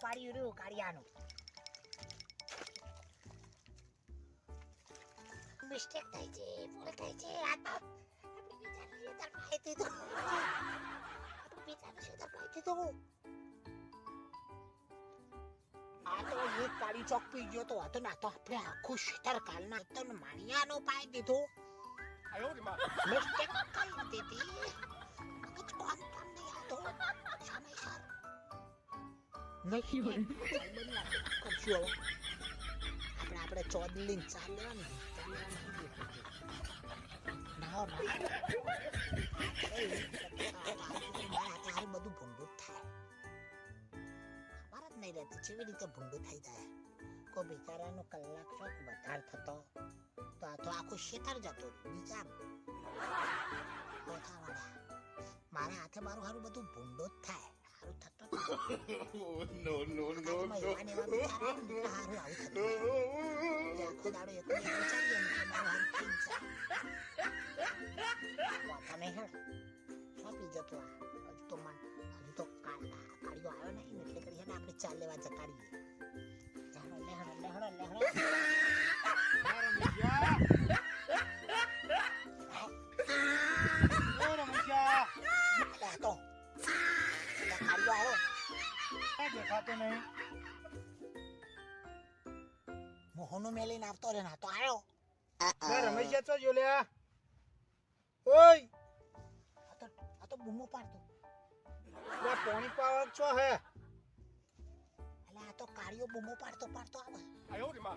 પાડી રહ્યું કાળિયાનું. મિસ્ટેક થઈ છે, ભૂલ થઈ છે. આ તો એક કાળી ચોક પી ગયો તો હતો ને, તો આપણે આખું શેતર કાલના તને માણિયાનો પાઈ દીધો. મિસ્ટેક કરી દીધી. મગજ કોણ કામ નહીં આવતો સમયસર નહીં કરશું હવે. આપણે ચોદલીને ચાલ લેવાની બધું ભૂંડું થાય. ખબર જ નહીં રહેતી કેવી રીતે ભૂંડું થઈ જાય. કોઈ બિચારાનો કલાક શોખ વધાર થતો તો આ તો આખું શેતર જતું વિચાર. મારા હાથે મારું સારું બધું ભૂંડું જ થાય. સારું થતો આખો દાડો એક વિચારીએ ને મારું હારું થઈ જાય. પી જતો હજુ તો કાળીઓ આવ્યો નહીં એટલે કરી આપણે ચાલ લેવા જતા રહીએ. મોહનો મેલીને આવતો રે ના તો આવ્યો. રમેશ તો જો લ્યા. ઓય આ તો બૂમો પાડતો. પાણી પાવર છો હે. એટલે આ તો કાળિયો બૂમો પાડતો આવે.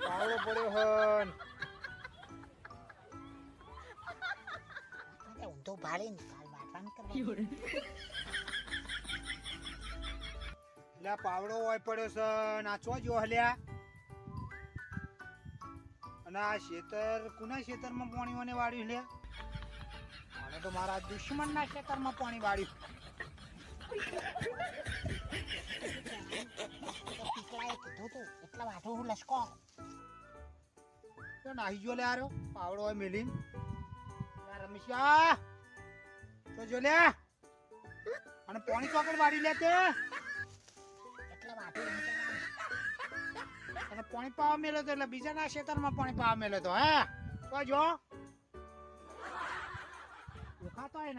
પાવડો પડ્યો હન. ઊંધો ભાળીને કાલ વાટવાનું કરવાનું. લે પાવડો હોય પડ્યો છે નાચવા જો હલ્યા. અને આ ખેતર કુના ખેતરમાં પાણી મને વાળ્યું લ્યા. આને તો મારા દુશ્મનના ખેતરમાં પાણી વાળ્યું. પીકલાએ કીધું તું એટલા વાઢો હું લસકો. તો નાહી જો લે આરો પાવડો હોય મેલીન. રમેશા તો જો લે. અને પાણી ચોકડ વાળી લે તે. અને પાણી પાવા મેલો તો એટલે બીજાના ખેતરમાં પાણી પાવા મેલો તો હે તો જો દેખાતો હોય ને.